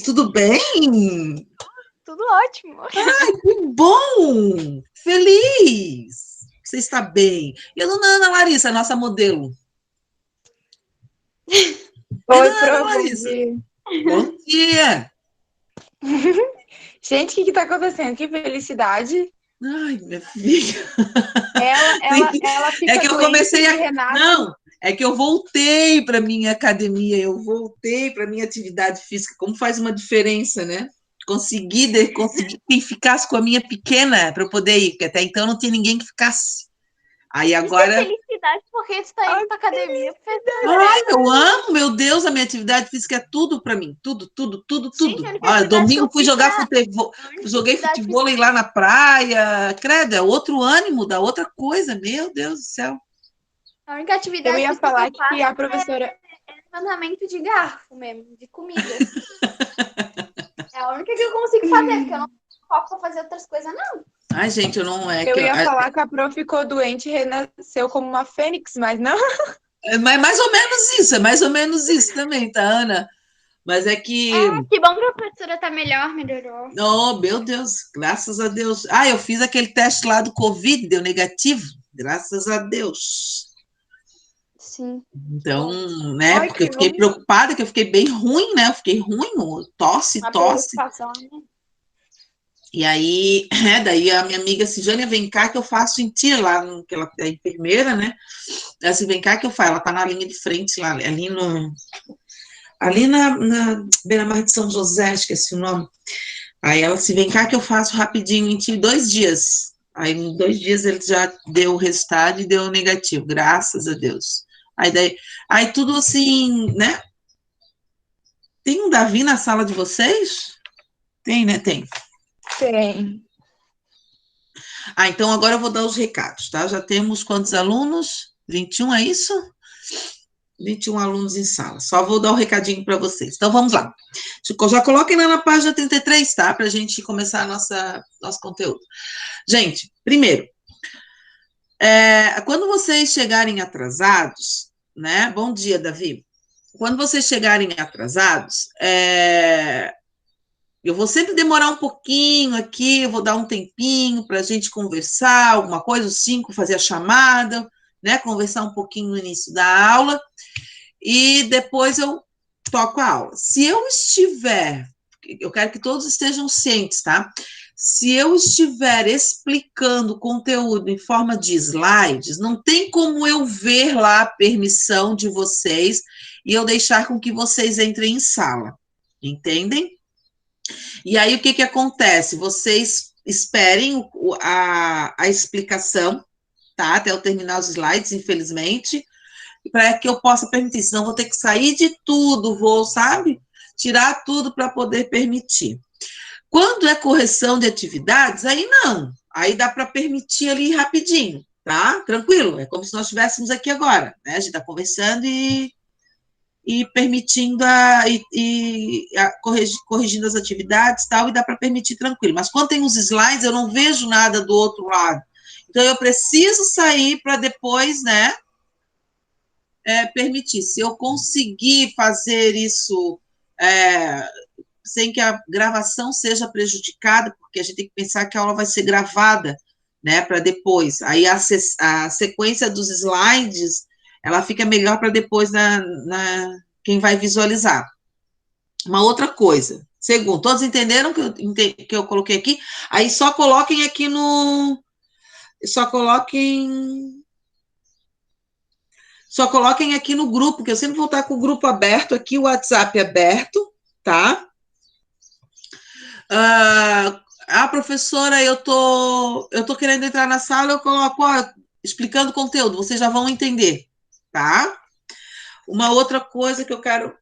tudo bem? Tudo ótimo. Que bom! Feliz! Você está bem. E a dona Ana Larissa, nossa modelo? Oi, Dona Ana Pro, bom Larissa, dia. bom dia! Gente, o que tá acontecendo? Que felicidade. Ai, minha filha. Ela É fica que eu doente comecei e a. renasce. Não, é que eu voltei para minha academia, eu voltei para minha atividade física. Como faz uma diferença, né? Consegui quem ficasse com a minha pequena para eu poder ir, porque até então não tinha ninguém que ficasse. Aí Isso é agora. felicidade porque tu tá indo pra academia. Ai, eu amo, meu Deus, a minha atividade física é tudo para mim, tudo, tudo, tudo, Gente, tudo. a única Olha, atividade que domingo eu fui fiz jogar pra... futebol, A única joguei atividade futebol física... lá na praia, credo, é outro ânimo, dá outra coisa, meu Deus do céu. A única Eu atividade ia física que falar eu que faço a professora. é levantamento de garfo mesmo, de comida. É a única que eu consigo fazer, porque eu não tenho foco pra fazer outras coisas, não. Ai, gente, eu não é Eu que ia falar que a Pro ficou doente e renasceu como uma fênix, mas não. é mais ou menos isso, é mais ou menos isso também, tá, Ana? Mas é que, Que bom que a professora tá melhor, melhorou. oh, meu Deus, graças a Deus. Ah, eu fiz aquele teste lá do Covid, deu negativo, graças a Deus. Sim. Então, Bom. né, Ai, porque eu que fiquei bom. preocupada, que eu fiquei bem ruim, né? Eu fiquei ruim, tosse, Uma tosse. preocupação, né? E aí, daí a minha amiga assim, Jânia, vem cá que eu faço em ti lá, que ela é enfermeira, né? Ela assim, vem cá que eu faço, ela tá na linha de frente lá, ali na beira-mar de São José, esqueci o nome. Aí ela assim, vem cá que eu faço rapidinho em ti, 2 dias. Aí em 2 dias ele já deu o resultado e deu negativo, graças a Deus. Aí tudo assim, né? Tem um Davi na sala de vocês? Tem, né? Tem. Tem. Ah, então agora eu vou dar os recados, tá? Já temos quantos alunos? 21, é isso? 21 alunos em sala. Só vou dar o recadinho para vocês. Então vamos lá. Já coloquem lá na página 33, tá? Para a gente começar nosso conteúdo. Gente, primeiro, quando vocês chegarem atrasados, né? Bom dia, Davi. Quando vocês chegarem atrasados, eu vou sempre demorar um pouquinho aqui, eu vou dar um tempinho para a gente conversar, alguma coisa, os 5, fazer a chamada, né? Conversar um pouquinho no início da aula, e depois eu toco a aula. Se eu estiver, eu quero que todos estejam cientes, tá? Se eu estiver explicando o conteúdo em forma de slides, não tem como eu ver lá a permissão de vocês e eu deixar com que vocês entrem em sala, entendem? E aí, o que acontece? Vocês esperem a explicação, tá? Até eu terminar os slides, infelizmente, para que eu possa permitir. Senão, vou ter que sair de tudo, sabe? Tirar tudo para poder permitir. Quando é correção de atividades, aí não. Aí dá para permitir ali rapidinho, tá? Tranquilo. É como se nós estivéssemos aqui agora, né? A gente está conversando e permitindo corrigindo as atividades tal, e dá para permitir tranquilo. Mas quando tem os slides, eu não vejo nada do outro lado. Então, eu preciso sair para depois, né, permitir. Se eu conseguir fazer isso sem que a gravação seja prejudicada, porque a gente tem que pensar que a aula vai ser gravada, né, para depois. Aí a sequência dos slides, ela fica melhor para depois quem vai visualizar. Uma outra coisa. Segundo, todos entenderam que eu coloquei aqui? Aí só coloquem aqui Só coloquem aqui no grupo, que eu sempre vou estar com o grupo aberto aqui, o WhatsApp aberto, tá? Professora, eu tô querendo entrar na sala, eu coloco, explicando o conteúdo, vocês já vão entender, tá? Uma outra coisa que eu quero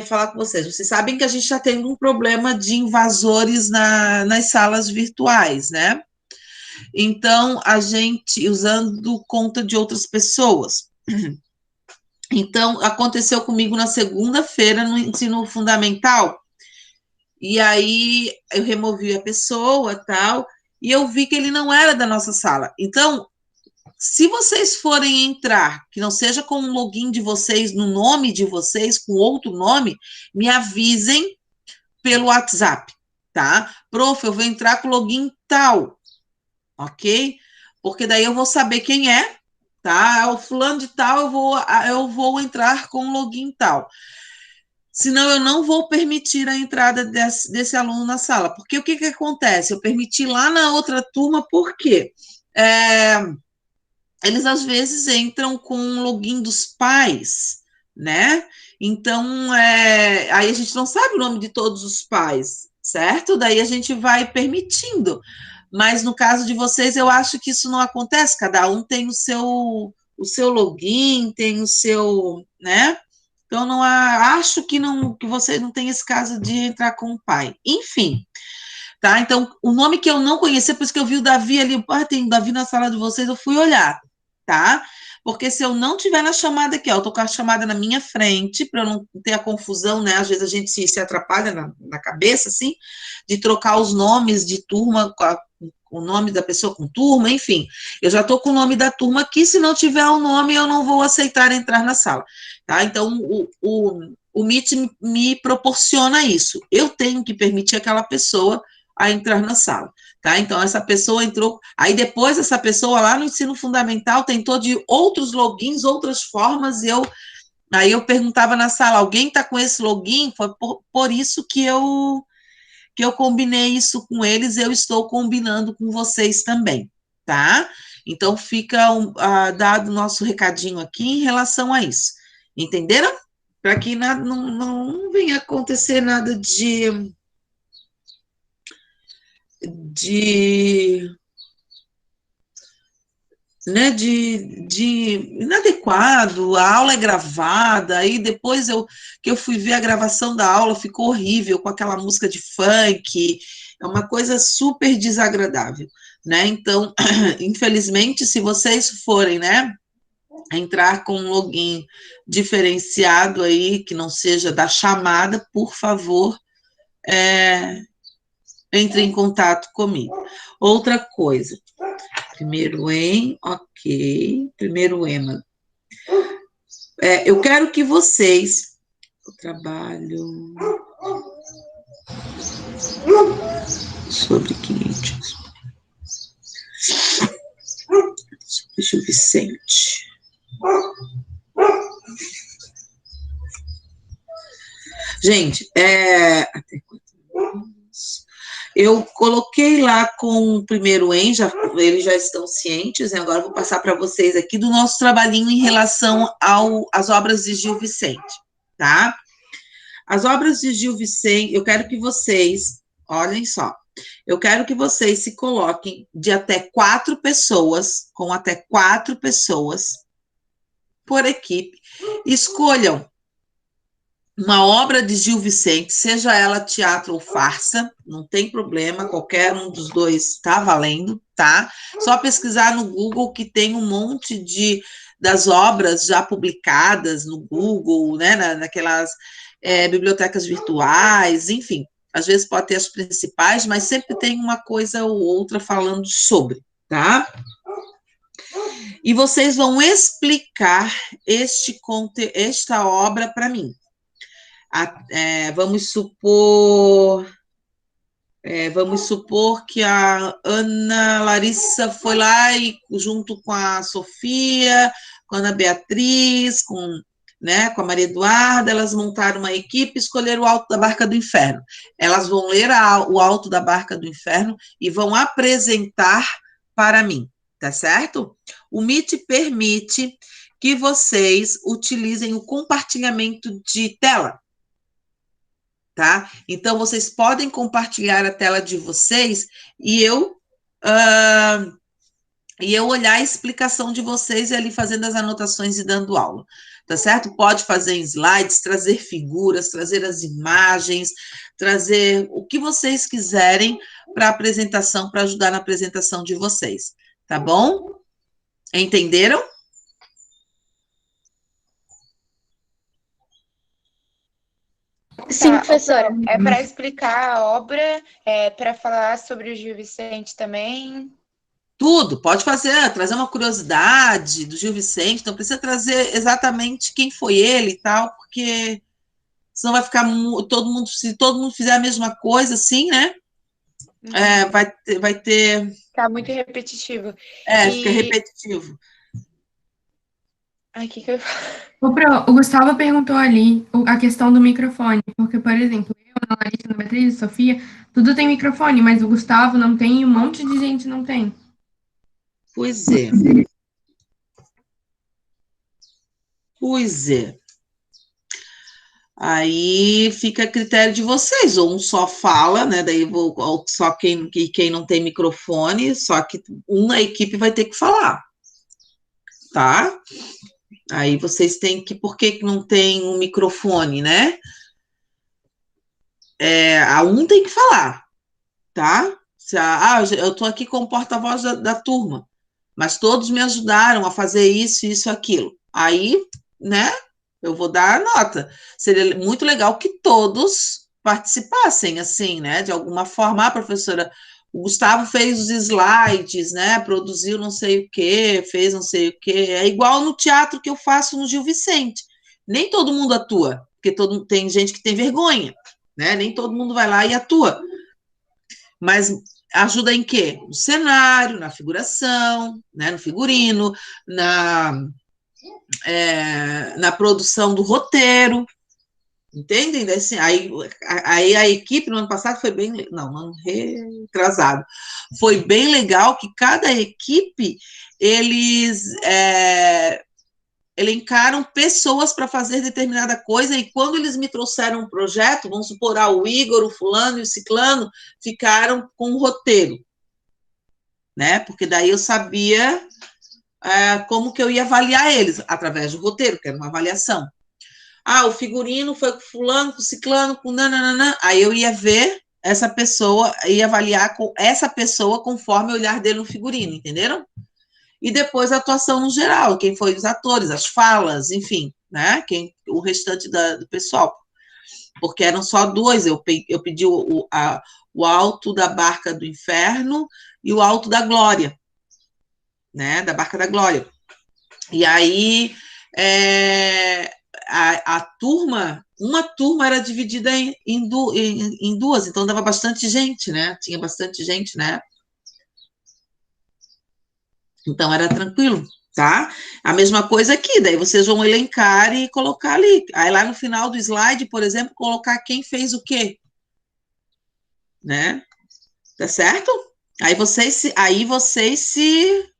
falar com vocês sabem que a gente está tendo um problema de invasores nas salas virtuais, né? Então, a gente, usando conta de outras pessoas. Então, aconteceu comigo na segunda-feira no ensino fundamental, e aí eu removi a pessoa, tal, e eu vi que ele não era da nossa sala. Então, se vocês forem entrar, que não seja com o login de vocês, no nome de vocês, com outro nome, me avisem, pelo WhatsApp, tá? Prof, eu vou entrar com o login tal, ok? Porque daí eu vou saber quem é, tá? É o fulano de tal, eu vou entrar com o login tal. Senão eu não vou permitir a entrada desse aluno na sala. Porque o que acontece? Eu permiti lá na outra turma, por quê? Eles às vezes entram com o login dos pais, né? Então, aí a gente não sabe o nome de todos os pais, certo? Daí a gente vai permitindo. Mas no caso de vocês, eu acho que isso não acontece. Cada um tem o seu login, tem o seu, né? Então, não acho que você não tem esse caso de entrar com o pai. Enfim, tá? Então, o nome que eu não conhecia, por isso que eu vi o Davi ali, tem o Davi na sala de vocês, eu fui olhar, tá? Porque se eu não tiver na chamada aqui, ó, eu tô com a chamada na minha frente, para eu não ter a confusão, né? Às vezes a gente se atrapalha na cabeça, assim, de trocar os nomes de turma o nome da pessoa com turma, enfim. Eu já tô com o nome da turma aqui, se não tiver o nome, eu não vou aceitar entrar na sala, tá? Então, o Meet me proporciona isso. Eu tenho que permitir aquela pessoa a entrar na sala, tá? Então, essa pessoa entrou, aí depois essa pessoa lá no ensino fundamental tentou de outros logins, outras formas, aí eu perguntava na sala, alguém está com esse login? Foi por isso que eu combinei isso com eles, eu estou combinando com vocês também, tá? Então, fica dado o nosso recadinho aqui em relação a isso, entenderam? Para que não venha acontecer nada de né, de inadequado, a aula é gravada, aí depois que eu fui ver a gravação da aula, ficou horrível, com aquela música de funk, é uma coisa super desagradável, né, então, infelizmente, se vocês forem, né, entrar com um login diferenciado aí, que não seja da chamada, por favor, entre em contato comigo. Outra coisa, primeiro ok, primeiro EMA. Eu quero que vocês, o trabalho sobre 500, sobre o Vicente. Gente, eu coloquei lá com o primeiro EM, eles já estão cientes, né? Agora eu vou passar para vocês aqui do nosso trabalhinho em relação às obras de Gil Vicente, tá? As obras de Gil Vicente, eu quero que vocês, olhem só, eu quero que vocês se coloquem de até 4 pessoas, com até 4 pessoas por equipe, escolham uma obra de Gil Vicente, seja ela teatro ou farsa, não tem problema, qualquer um dos dois está valendo, tá? Só pesquisar no Google que tem um monte das obras já publicadas no Google, né, naquelas bibliotecas virtuais, enfim, às vezes pode ter as principais, mas sempre tem uma coisa ou outra falando sobre, tá? E vocês vão explicar esta obra para mim. Vamos supor que a Ana Larissa foi lá e junto com a Sofia, com a Ana Beatriz, né, com a Maria Eduarda, elas montaram uma equipe e escolheram o Alto da Barca do Inferno. Elas vão ler o Alto da Barca do Inferno e vão apresentar para mim, tá certo? O Meet permite que vocês utilizem o compartilhamento de tela, tá? Então, vocês podem compartilhar a tela de vocês e eu olhar a explicação de vocês e ali fazendo as anotações e dando aula, tá certo? Pode fazer em slides, trazer figuras, trazer as imagens, trazer o que vocês quiserem para a apresentação, para ajudar na apresentação de vocês, tá bom? Entenderam? Sim, professora. É para explicar a obra, para falar sobre o Gil Vicente também. Tudo, pode fazer, trazer uma curiosidade do Gil Vicente, não precisa trazer exatamente quem foi ele e tal, porque senão vai ficar todo mundo, se todo mundo fizer a mesma coisa, assim, né? Vai ter. Ficar muito repetitivo. Fica repetitivo. Ai, que eu... O Gustavo perguntou ali a questão do microfone, porque, por exemplo, eu, Ana Larissa, Ana Beatriz, Sofia, tudo tem microfone, mas o Gustavo não tem e um monte de gente não tem. Pois é. Pois é. Aí fica a critério de vocês, ou um só fala, né? Daí só quem não tem microfone, só que uma equipe vai ter que falar, tá? Aí vocês têm que, por que não tem um microfone, né? A um tem que falar, tá? Eu tô aqui como porta-voz da turma, mas todos me ajudaram a fazer isso, isso, aquilo. Aí, né? Eu vou dar a nota. Seria muito legal que todos participassem, assim, né? De alguma forma, professora, o Gustavo fez os slides, né? Produziu não sei o quê, fez não sei o quê. É igual no teatro que eu faço no Gil Vicente. Nem todo mundo atua, porque tem gente que tem vergonha, né? Nem todo mundo vai lá e atua. Mas ajuda em quê? No cenário, na figuração, né? No figurino, na produção do roteiro, entendem? Assim, aí a equipe no ano passado foi bem, não, ano retrasado, foi bem legal que cada equipe, eles elencaram pessoas para fazer determinada coisa, e quando eles me trouxeram um projeto, vamos supor, o Igor, o fulano e o ciclano ficaram com o roteiro, né? Porque daí eu sabia como que eu ia avaliar eles, através do roteiro, que era uma avaliação. O figurino foi com fulano, com ciclano, com nananana. Aí eu ia ver essa pessoa, ia avaliar com essa pessoa conforme o olhar dele no figurino, entenderam? E depois a atuação no geral, quem foi os atores, as falas, enfim, né? O restante do pessoal. Porque eram só dois, eu pedi o Alto da Barca do Inferno e o Alto da Glória, né, da Barca da Glória. E aí a turma, uma turma era dividida em duas, então dava bastante gente, né? Tinha bastante gente, né? Então era tranquilo, tá? A mesma coisa aqui, daí vocês vão elencar e colocar ali. Aí lá no final do slide, por exemplo, colocar quem fez o quê, né? Tá certo? Aí vocês se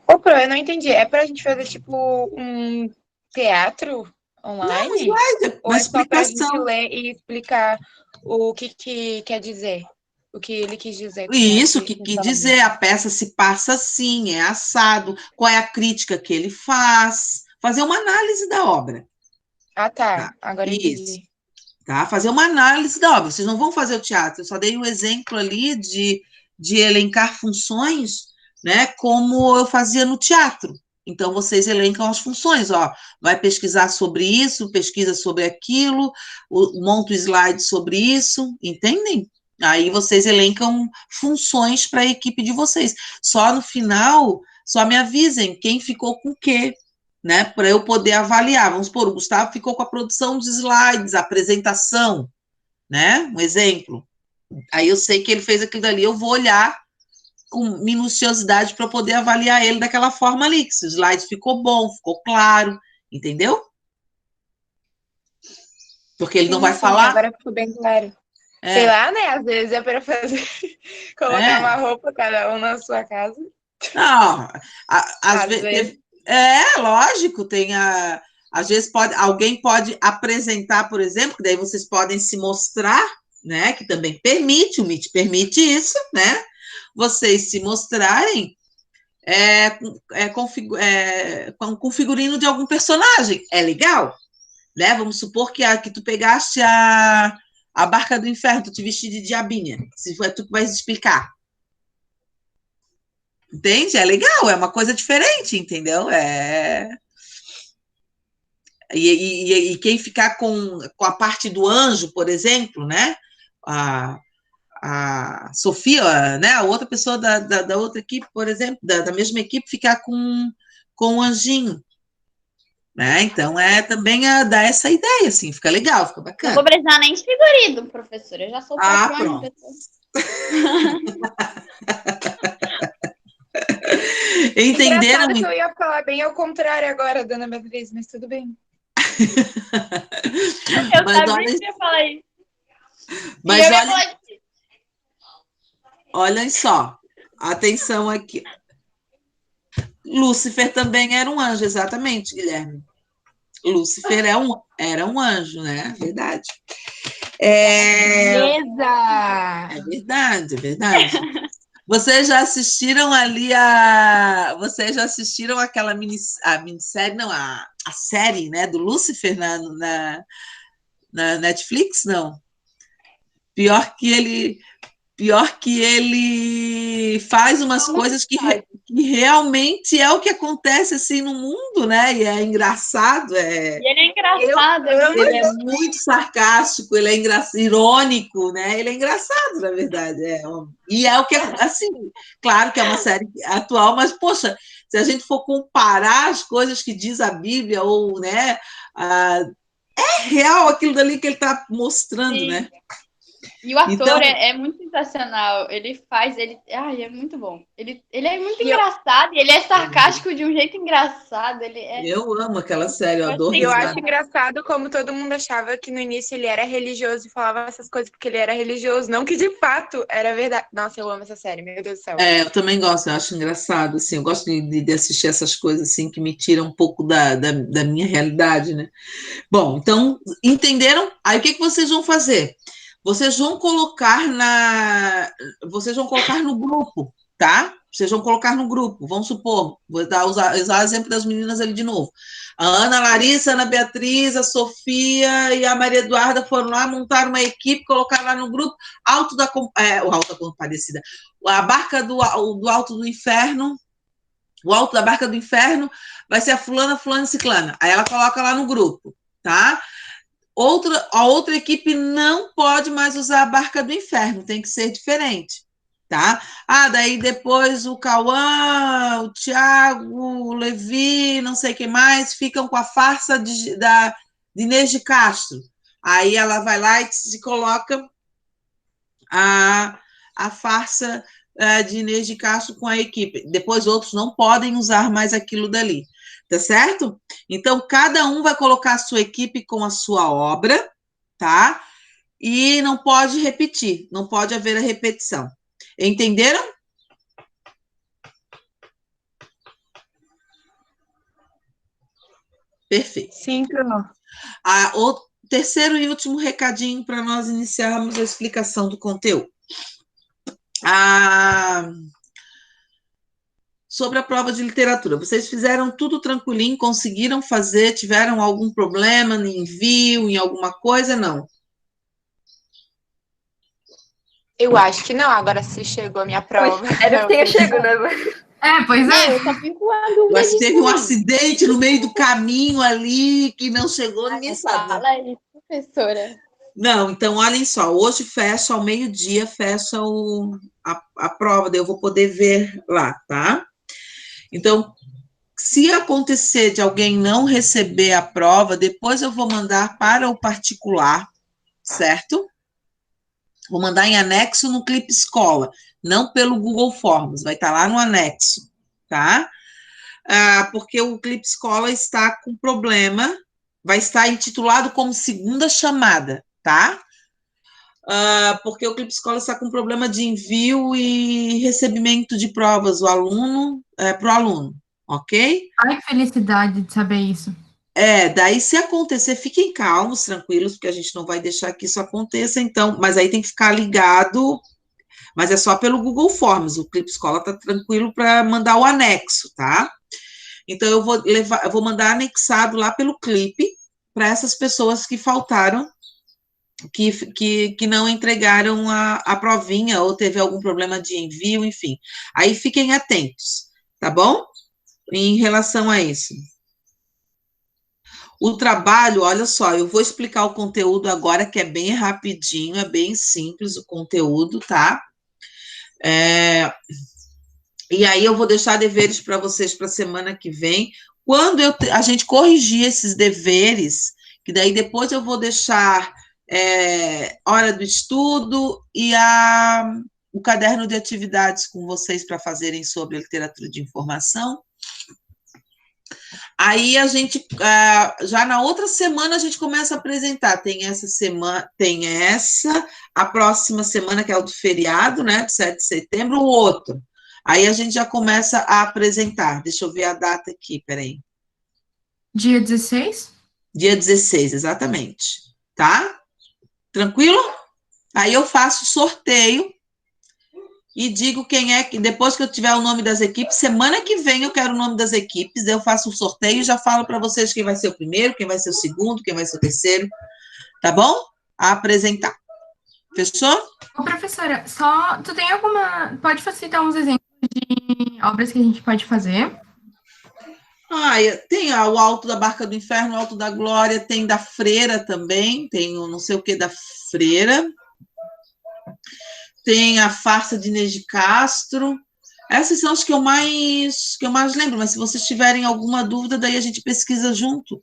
Ô, Pro, eu não entendi. É pra gente fazer, tipo, um teatro online? Não, slide, ou uma é só pra gente explicação. ler e explicar o que quer dizer? O que ele quis dizer com Isso, que com dizer, a peça se passa assim, é assado, qual é a crítica que ele faz, fazer uma análise da obra. Ah, tá. Tá? Agora eu Isso. entendi. Tá? Fazer uma análise da obra. Vocês não vão fazer o teatro, eu só dei um exemplo ali de elencar funções, né, como eu fazia no teatro. Então, vocês elencam as funções, vai pesquisar sobre isso, pesquisa sobre aquilo, monta o slide sobre isso, entendem? Aí vocês elencam funções para a equipe de vocês. Só no final, só me avisem quem ficou com o quê, né? Para eu poder avaliar. Vamos supor, o Gustavo ficou com a produção de slides, a apresentação, né? Um exemplo. Aí eu sei que ele fez aquilo dali, eu vou olhar com minuciosidade para poder avaliar ele daquela forma ali, que se o slide ficou bom, ficou claro, entendeu? Porque ele não vai falar. Agora ficou bem claro. Sei lá, né? Às vezes é para fazer colocar uma roupa, cada um na sua casa. Não, às vezes. Lógico, às vezes alguém pode apresentar, por exemplo, que daí vocês podem se mostrar, né? Que também permite, o MIT permite isso, né? Vocês se mostrarem com figurino de algum personagem. É legal, né? Vamos supor que tu pegaste a Barca do Inferno, tu te vestiu de diabinha. Se for tu que vai explicar. Entende? É legal, é uma coisa diferente, entendeu? E quem ficar com a parte do anjo, por exemplo, né? A Sofia, né? A outra pessoa da outra equipe, por exemplo, da mesma equipe, ficar com o anjinho. né? Então, também dá essa ideia, assim, fica legal, fica Não vou bacana. precisar nem de figurino, professora. Eu já sou patrona, Pronto. pessoal. Entenderam? Engraçado que eu ia falar bem ao contrário agora, dona Beatriz, mas tudo bem. Eu Mas sabia olha, que ia falar isso. mas E eu ia olha, falar de... olhem só, atenção aqui. Lúcifer também era um anjo, exatamente, Guilherme. Lúcifer era um anjo, né? Verdade. Beleza! É verdade, é verdade. Vocês já assistiram Vocês já assistiram aquela minissérie, não, a série, né, do Lúcifer na Netflix? Não. Pior que ele faz umas coisas que realmente é o que acontece assim no mundo, né? E é engraçado, E ele é engraçado. ele é muito sarcástico, ele é irônico, né? Ele é engraçado, na verdade. E é o que, assim, claro que é uma série atual, mas, poxa, se a gente for comparar as coisas que diz a Bíblia, ou, né, é real aquilo dali que ele está mostrando, Sim. né? E o ator Então, é muito sensacional. Ai, é muito bom. Ele é muito engraçado e ele é sarcástico de um jeito engraçado. eu amo aquela série, eu dou E eu risada. acho engraçado como todo mundo achava que no início ele era religioso e falava essas coisas porque ele era religioso, não que de fato era verdade. Nossa, eu amo essa série, meu Deus do céu. Eu também gosto, eu acho engraçado, assim, eu gosto de assistir essas coisas, assim, que me tiram um pouco da minha realidade, né? Bom, então, entenderam? Aí, o que vocês vão fazer? Vocês vão colocar no grupo, tá? Vocês vão colocar no grupo, vamos supor, vou usar o exemplo das meninas ali de novo. A Ana Larissa, a Ana Beatriz, a Sofia e a Maria Eduarda foram lá, montaram uma equipe, colocaram lá no grupo, o Alto da Compadecida, a barca do Alto do Inferno, o Alto da Barca do Inferno vai ser a fulana e ciclana. Aí ela coloca lá no grupo, tá? A outra equipe não pode mais usar a Barca do Inferno, tem que ser diferente, tá? Daí depois o Cauã, o Thiago, o Levi, não sei quem mais, ficam com a farsa de Inês de Castro. Aí ela vai lá e se coloca a farsa de Inês de Castro com a equipe. Depois outros não podem usar mais aquilo dali. Tá certo? Então, cada um vai colocar a sua equipe com a sua obra, tá? E não pode repetir, não pode haver a repetição. Entenderam? Perfeito. Sim, Bruno. O terceiro e último recadinho para nós iniciarmos a explicação do conteúdo. Sobre a prova de literatura, vocês fizeram tudo tranquilinho, conseguiram fazer, tiveram algum problema no envio, em alguma coisa? Não? Eu acho que não, agora se chegou a minha prova. Era que tenha chegado, né? Pois é. Eu só fico com a dúvida Eu acho que disso teve um também. acidente no meio do caminho ali, que não chegou, ninguém sabe. Fala aí, professora. Não, então, olhem só, hoje fecha, ao meio-dia, fecha a prova, daí eu vou poder ver lá, tá? Então, se acontecer de alguém não receber a prova, depois eu vou mandar para o particular, certo? Vou mandar em anexo no Clipe Escola, não pelo Google Forms, vai estar lá no anexo, tá? Porque o Clipe Escola está com problema, vai estar intitulado como segunda chamada, tá? Porque o Clipe Escola está com problema de envio e recebimento de provas para o aluno, ok? Ai, que felicidade de saber isso. Daí se acontecer, fiquem calmos, tranquilos, porque a gente não vai deixar que isso aconteça, então, mas aí tem que ficar ligado, mas é só pelo Google Forms, o Clipe Escola está tranquilo para mandar o anexo, tá? Então eu vou mandar anexado lá pelo Clipe para essas pessoas que faltaram, que não entregaram a provinha ou teve algum problema de envio, enfim. Aí fiquem atentos, tá bom? Em relação a isso. O trabalho, olha só, eu vou explicar o conteúdo agora, que é bem rapidinho, é bem simples o conteúdo, tá? E aí eu vou deixar deveres para vocês para a semana que vem, Quando a gente corrigir esses deveres, que daí depois eu vou deixar hora do estudo e o caderno de atividades com vocês para fazerem sobre a literatura de informação. Aí a gente, já na outra semana, a gente começa a apresentar. Tem essa semana, a próxima semana, que é o do feriado, né, de 7 de setembro, o outro. Aí a gente já começa a apresentar. Deixa eu ver a data aqui, peraí. Dia 16? Dia 16, exatamente. Tá? Tranquilo? Aí eu faço sorteio e digo quem é que, depois que eu tiver o nome das equipes, semana que vem eu quero o nome das equipes, daí eu faço o sorteio e já falo para vocês quem vai ser o primeiro, quem vai ser o segundo, quem vai ser o terceiro, tá bom? A apresentar. Fechou? Ô, professora, tu tem pode facilitar uns exemplos de obras que a gente pode fazer? Tem o Alto da Barca do Inferno, o Alto da Glória, tem da Freira também, tem o não sei o que da Freira, tem a Farsa de Inês de Castro. Essas são as que eu mais lembro, mas se vocês tiverem alguma dúvida, daí a gente pesquisa junto,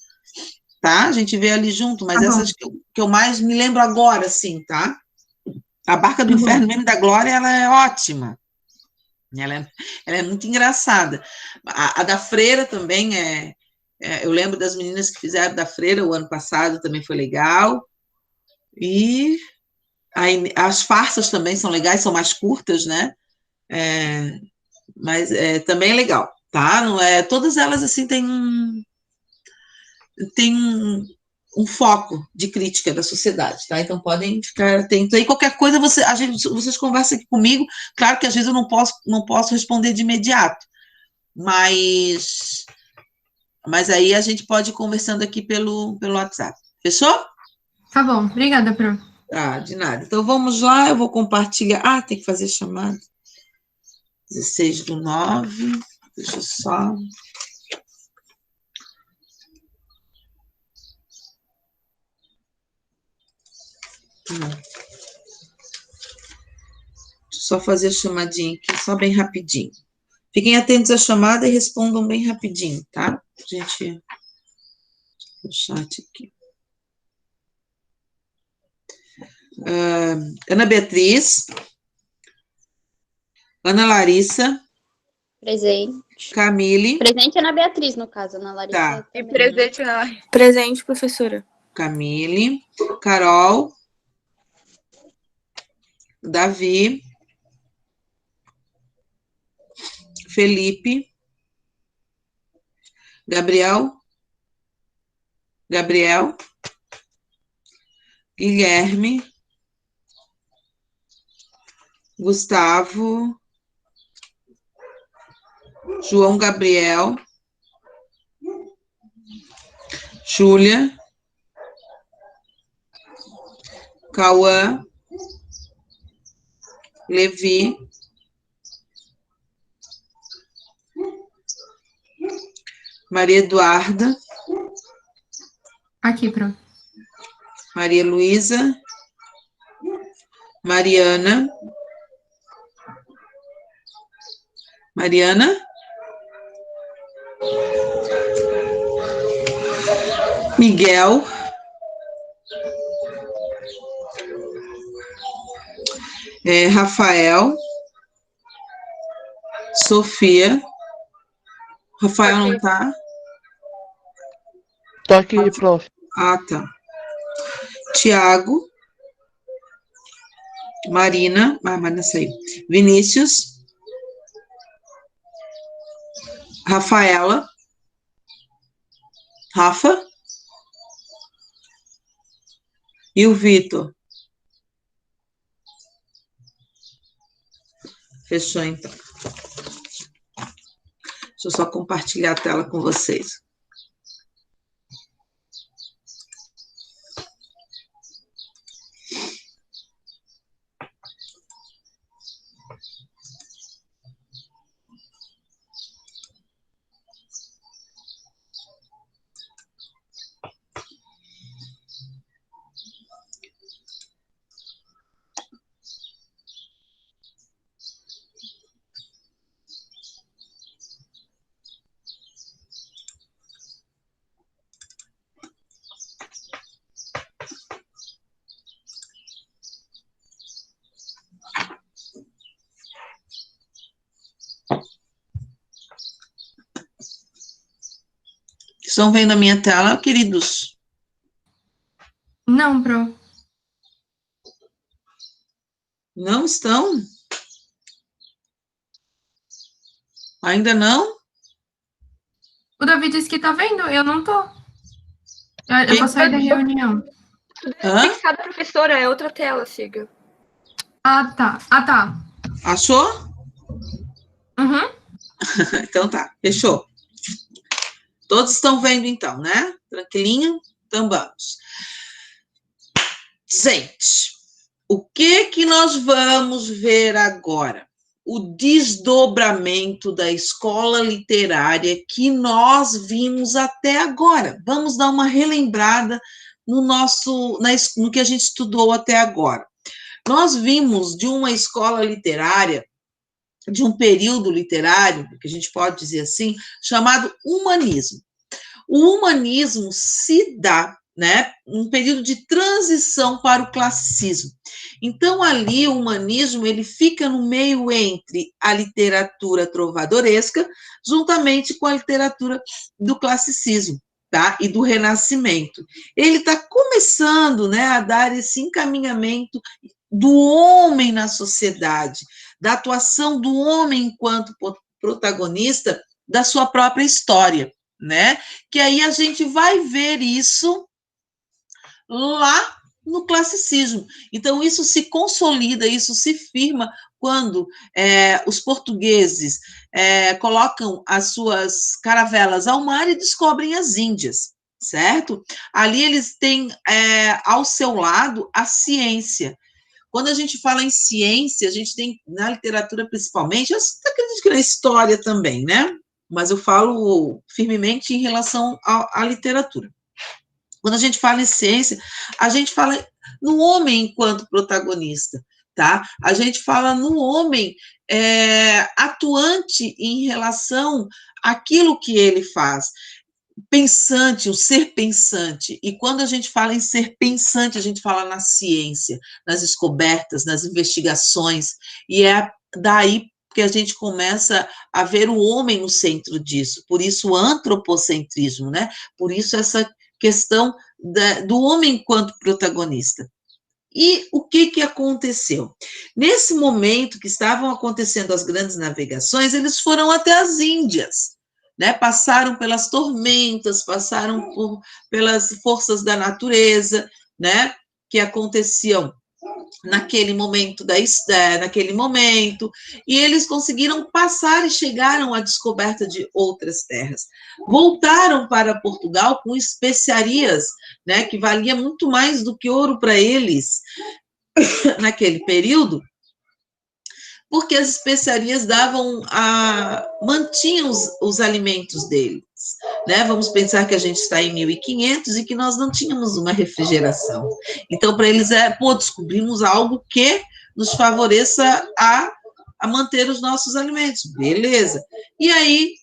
tá? A gente vê ali junto, mas essas que eu mais me lembro agora, sim, tá? A Barca do Inferno, mesmo da Glória, ela é ótima. Ela é muito engraçada. A da Freira também eu lembro das meninas que fizeram da Freira o ano passado, também foi legal. E as farsas também são legais, são mais curtas, né? Mas também é legal, tá? Não é, todas elas, assim, têm um foco de crítica da sociedade, tá? Então podem ficar atentos aí. Qualquer coisa, vocês conversam aqui comigo. Claro que às vezes eu não posso responder de imediato, mas aí a gente pode ir conversando aqui pelo WhatsApp. Fechou? Tá bom, obrigada, Pro. Ah, de nada. Então vamos lá, eu vou compartilhar. Ah, tem que fazer chamada. 16/9. Deixa eu só. Deixa eu só fazer a chamadinha aqui, só bem rapidinho. Fiquem atentos à chamada e respondam bem rapidinho, tá? Gente, o chat aqui. Ana Beatriz. Ana Larissa. Presente. Camille. Presente é Ana Beatriz, no caso, Ana Larissa. Tá. E presente na... Presente, professora. Camille. Carol. Davi. Felipe. Gabriel. Guilherme. Gustavo. João Gabriel. Júlia. Cauã. Levi. Maria Eduarda. Aqui, Pro. Maria Luísa. Mariana. Miguel. Rafael. Sofia. Rafael não tá? Tô aqui, prof. Ah, tá. Tiago. Marina. Marina saiu. Vinícius. Rafaela. Rafa. E o Vitor. Fechou, então. Deixa eu só compartilhar a tela com vocês. Estão vendo a minha tela, queridos? Não, Pro. Não estão? Ainda não? O Davi disse que tá vendo, eu não tô. Eu vou sair da reunião. Hã? Fixada, professora, é outra tela, siga. Ah, tá. Achou? Uhum. Então tá, fechou. Todos estão vendo então, né? Tranquilinho? Então vamos. Gente, o que nós vamos ver agora? O desdobramento da escola literária que nós vimos até agora. Vamos dar uma relembrada no que a gente estudou até agora. Nós vimos de uma escola literária, de um período literário, que a gente pode dizer assim, chamado humanismo. O humanismo se dá, né, um período de transição para o classicismo. Então, ali, o humanismo, ele fica no meio entre a literatura trovadoresca, juntamente com a literatura do classicismo, tá? E do Renascimento. Ele está começando, né, a dar esse encaminhamento do homem na sociedade, da atuação do homem enquanto protagonista da sua própria história, né? Que aí a gente vai ver isso lá no classicismo. Então, isso se consolida, isso se firma quando os portugueses colocam as suas caravelas ao mar e descobrem as Índias, certo? Ali eles têm ao seu lado a ciência. Quando a gente fala em ciência, a gente tem, na literatura principalmente, eu acredito que na história também, né? Mas eu falo firmemente em relação à literatura. Quando a gente fala em ciência, a gente fala no homem enquanto protagonista, tá? A gente fala no homem atuante em relação àquilo que ele faz. Pensante, o ser pensante. E quando a gente fala em ser pensante, a gente fala na ciência, nas descobertas, nas investigações, e é daí que a gente começa a ver o homem no centro disso, por isso o antropocentrismo, né? Por isso essa questão do homem enquanto protagonista. E o que aconteceu? Nesse momento que estavam acontecendo as grandes navegações, eles foram até as Índias, né? Passaram pelas tormentas, passaram pelas forças da natureza, né? Que aconteciam naquele momento, e eles conseguiram passar e chegaram à descoberta de outras terras. Voltaram para Portugal com especiarias, né, que valia muito mais do que ouro para eles naquele período, porque as especiarias mantinham os alimentos deles, né? Vamos pensar que a gente está em 1500 e que nós não tínhamos uma refrigeração. Então, para eles descobrimos algo que nos favoreça a manter os nossos alimentos. Beleza. E aí,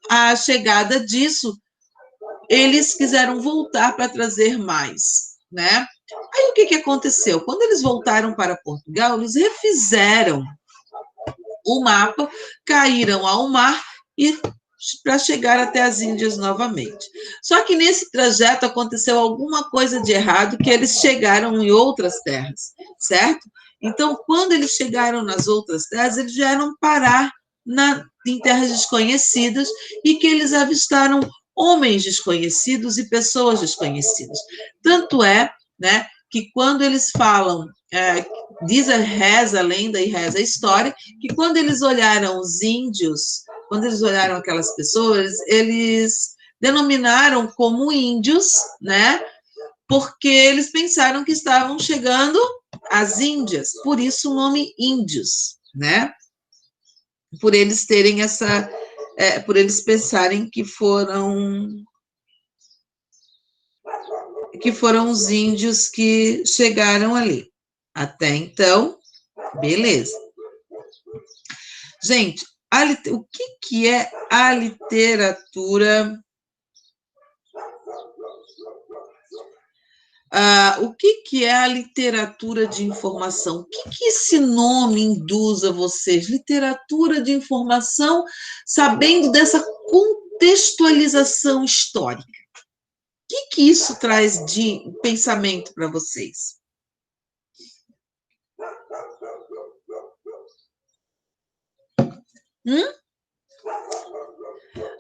a chegada disso, eles quiseram voltar para trazer mais, né? Aí, o que aconteceu? Quando eles voltaram para Portugal, eles refizeram o mapa, caíram ao mar e para chegar até as Índias novamente. Só que nesse trajeto aconteceu alguma coisa de errado, que eles chegaram em outras terras, certo? Então, quando eles chegaram nas outras terras, eles vieram parar em terras desconhecidas e que eles avistaram homens desconhecidos e pessoas desconhecidas. Tanto é, né, que quando eles falam, reza a lenda e reza a história, que quando eles olharam os índios, quando eles olharam aquelas pessoas, eles denominaram como índios, né? Porque eles pensaram que estavam chegando às Índias, por isso o nome índios, né? Por eles terem por eles pensarem que foram os índios que chegaram ali. Até então, beleza. Gente, o que é a literatura? O que é a literatura de informação? O que esse nome induz a vocês? Literatura de informação, sabendo dessa contextualização histórica. que isso traz de pensamento para vocês?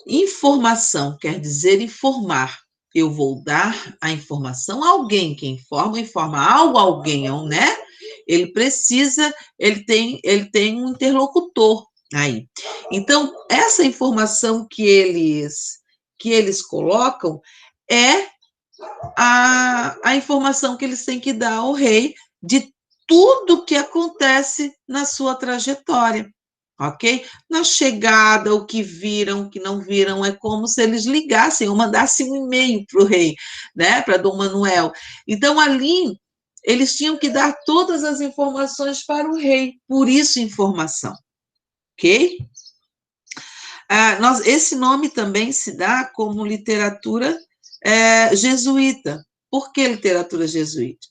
Informação quer dizer informar. Eu vou dar a informação a alguém. Quem informa algo a alguém, né? Ele precisa, ele tem um interlocutor aí. Então, essa informação que eles colocam é a informação que eles têm que dar ao rei de tudo que acontece na sua trajetória. Ok? Na chegada, o que viram, o que não viram, é como se eles ligassem ou mandassem um e-mail para o rei, né? Para Dom Manuel. Então, ali, eles tinham que dar todas as informações para o rei, por isso informação. Ok? Esse nome também se dá como literatura jesuíta. Por que literatura jesuíta?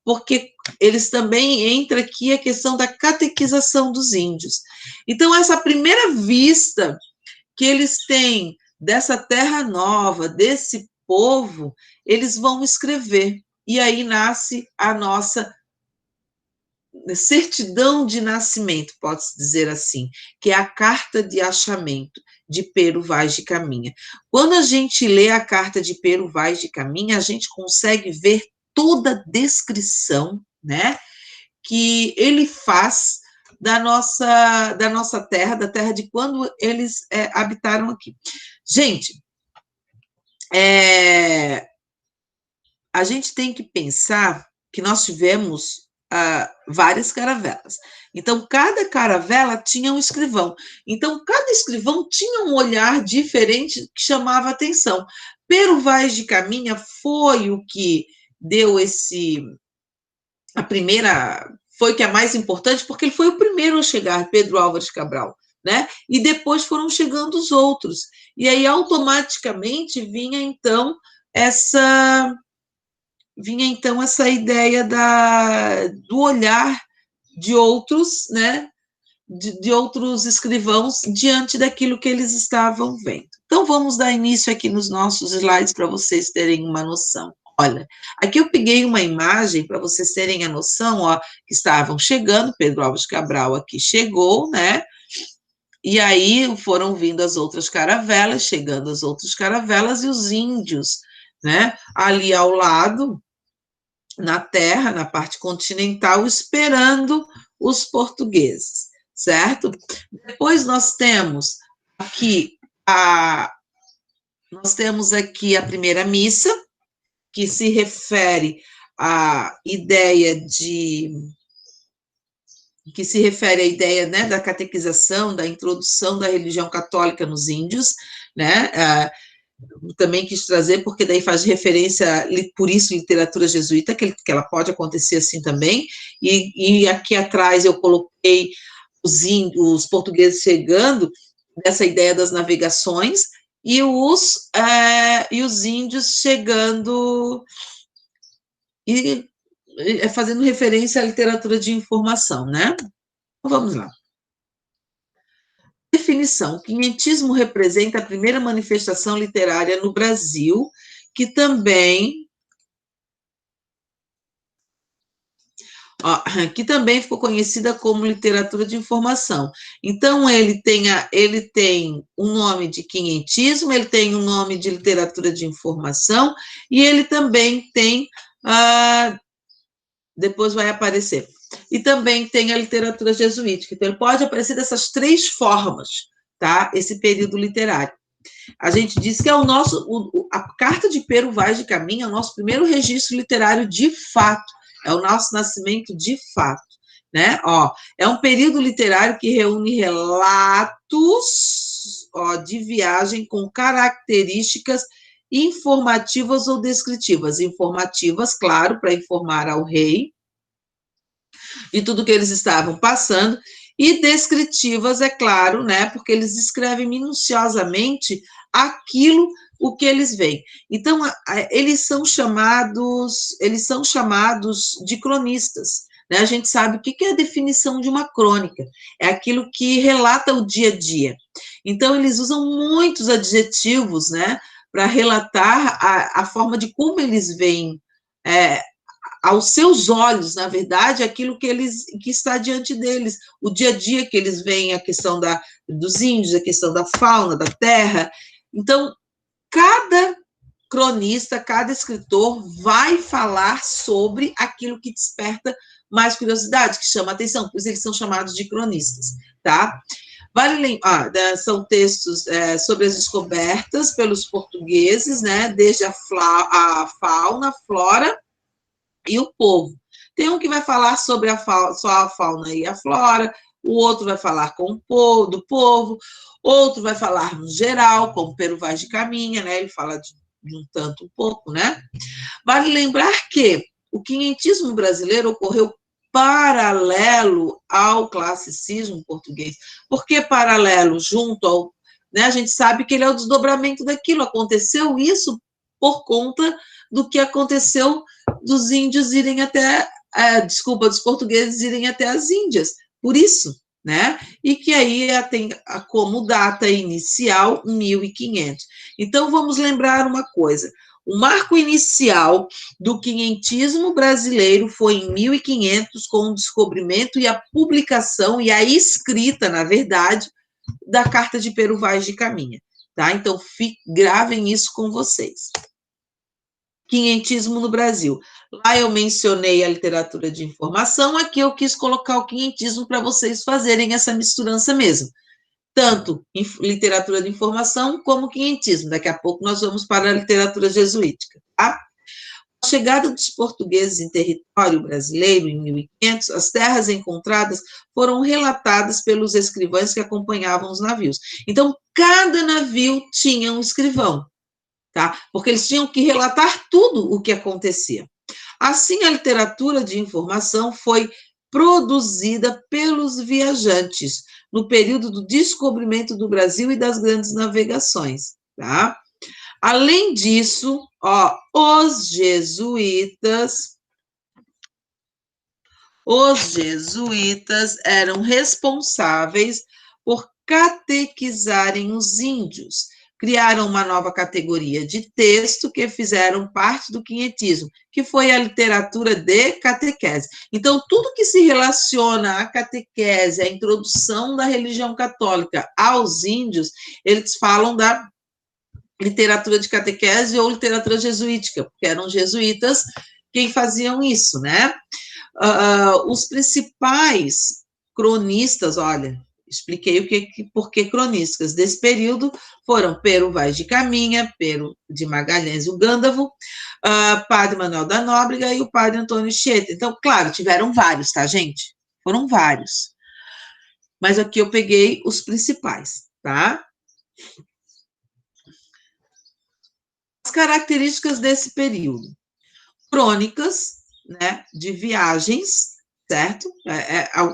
Porque eles também entra aqui a questão da catequização dos índios. Então, essa primeira vista que eles têm dessa terra nova, desse povo, eles vão escrever. E aí nasce a nossa certidão de nascimento, pode-se dizer assim, que é a carta de achamento de Pero Vaz de Caminha. Quando a gente lê a carta de Pero Vaz de Caminha, a gente consegue ver toda a descrição, né, que ele faz da nossa terra, da terra de quando eles habitaram aqui. Gente, a gente tem que pensar que nós tivemos várias caravelas. Então, cada caravela tinha um escrivão. Então, cada escrivão tinha um olhar diferente que chamava atenção. Pero Vaz de Caminha foi o que deu a primeira, foi que é a mais importante, porque ele foi o primeiro a chegar, Pedro Álvares Cabral, né? E depois foram chegando os outros. E aí, automaticamente, vinha então essa ideia do olhar de outros, né? De outros escrivãos diante daquilo que eles estavam vendo. Então, vamos dar início aqui nos nossos slides para vocês terem uma noção. Olha, aqui eu peguei uma imagem para vocês terem a noção, ó, que estavam chegando, Pedro Álvares Cabral aqui chegou, né? E aí foram vindo as outras caravelas, chegando as outras caravelas e os índios, né? Ali ao lado, na terra, na parte continental, esperando os portugueses, certo? Depois nós temos aqui a primeira missa, que se refere à ideia né, da catequização, da introdução da religião católica nos índios, né? Também quis trazer, porque daí faz referência, por isso, literatura jesuíta, que ela pode acontecer assim também, e aqui atrás eu coloquei os portugueses chegando, dessa ideia das navegações, e os índios chegando e fazendo referência à literatura de informação, né? Então, vamos lá. Definição: o quinhentismo representa a primeira manifestação literária no Brasil, que também ficou conhecida como literatura de informação. Então, ele tem um nome de quinhentismo, ele tem um nome de literatura de informação, e ele também tem, depois vai aparecer, e também tem a literatura jesuítica. Então, ele pode aparecer dessas três formas, tá? Esse período literário. A gente diz que é a Carta de Pero Vaz de Caminha é o nosso primeiro registro literário de fato, é o nosso nascimento de fato, né? É um período literário que reúne relatos de viagem com características informativas ou descritivas. Informativas, claro, para informar ao rei de tudo que eles estavam passando, e descritivas, é claro, né? Porque eles escrevem minuciosamente o que eles veem. Então, eles são chamados de cronistas, né? A gente sabe o que é a definição de uma crônica, é aquilo que relata o dia a dia. Então, eles usam muitos adjetivos, né, para relatar a forma de como eles veem, aos seus olhos, na verdade, aquilo que está diante deles, o dia a dia que eles veem, a questão dos índios, a questão da fauna, da terra. Então, cada cronista, cada escritor vai falar sobre aquilo que desperta mais curiosidade, que chama atenção, por isso eles são chamados de cronistas, tá? Vale lembrar, são textos sobre as descobertas pelos portugueses, né, desde a fauna, a flora e o povo. Tem um que vai falar sobre só a fauna e a flora, o outro vai falar do povo, outro vai falar no geral, como Pero Vaz de Caminha, né, ele fala de um tanto, um pouco, né? Vale lembrar que o quinhentismo brasileiro ocorreu paralelo ao classicismo português. Por que paralelo? Junto ao... Né, a gente sabe que ele é o desdobramento daquilo. Aconteceu isso por conta do que aconteceu dos índios irem até... dos portugueses irem até as Índias. Por isso, né? E que aí tem como data inicial 1500. Então, vamos lembrar uma coisa. O marco inicial do quinhentismo brasileiro foi em 1500, com o descobrimento e a publicação e a escrita, na verdade, da Carta de Pero Vaz de Caminha, tá? Então, gravem isso com vocês. Quinhentismo no Brasil. Lá eu mencionei a literatura de informação, aqui eu quis colocar o quinhentismo para vocês fazerem essa misturança mesmo. Tanto em literatura de informação como quinhentismo. Daqui a pouco nós vamos para a literatura jesuítica, tá? A chegada dos portugueses em território brasileiro, em 1500, as terras encontradas foram relatadas pelos escrivães que acompanhavam os navios. Então, cada navio tinha um escrivão, tá? Porque eles tinham que relatar tudo o que acontecia. Assim, a literatura de informação foi produzida pelos viajantes no período do descobrimento do Brasil e das grandes navegações, tá? Além disso, os jesuítas eram responsáveis por catequizarem os índios. Criaram uma nova categoria de texto que fizeram parte do quinhentismo, que foi a literatura de catequese. Então, tudo que se relaciona à catequese, à introdução da religião católica aos índios, eles falam da literatura de catequese ou literatura jesuítica, porque eram jesuítas quem faziam isso, né? Os principais cronistas, olha, expliquei por que cronistas desse período foram Pero Vaz de Caminha, Pero de Magalhães, o Gândavo, Padre Manuel da Nóbrega e o Padre Antônio Chieta. Então, claro, tiveram vários, tá, gente? Foram vários. Mas aqui eu peguei os principais, tá? As características desse período. Crônicas, né, de viagens, certo?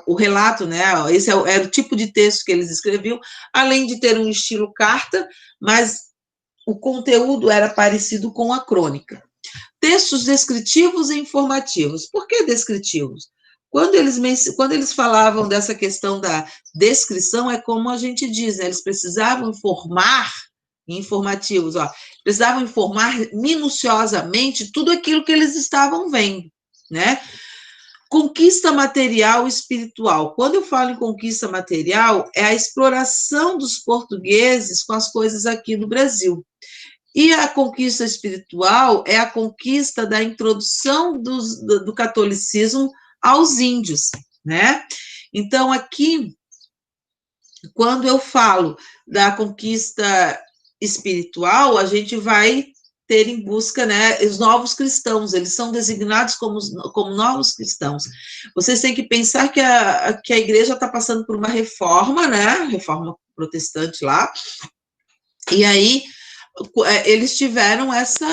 O relato, né? Esse era o tipo de texto que eles escreviam, além de ter um estilo carta, mas o conteúdo era parecido com a crônica. Textos descritivos e informativos. Por que descritivos? Quando eles falavam dessa questão da descrição, é como a gente diz, né? Eles precisavam informativos, precisavam informar minuciosamente tudo aquilo que eles estavam vendo, né? Conquista material e espiritual. Quando eu falo em conquista material, é a exploração dos portugueses com as coisas aqui no Brasil. E a conquista espiritual é a conquista da introdução do catolicismo aos índios, né? Então, aqui, quando eu falo da conquista espiritual, a gente vai ter em busca, né, os novos cristãos, eles são designados como novos cristãos. Vocês têm que pensar que a igreja está passando por uma reforma, né, reforma protestante lá, e aí eles tiveram essa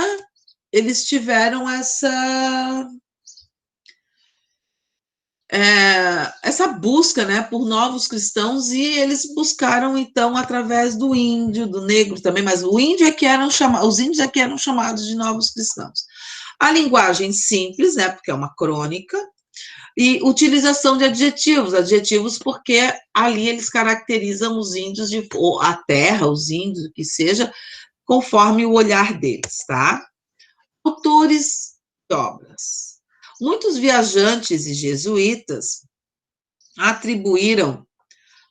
busca, né, por novos cristãos, e eles buscaram, então, através do índio, do negro também, mas os índios é que eram chamados de novos cristãos. A linguagem simples, né, porque é uma crônica, e utilização de adjetivos porque ali eles caracterizam os índios, a terra, os índios, o que seja, conforme o olhar deles, tá? Autores de obras. Muitos viajantes e jesuítas atribuíram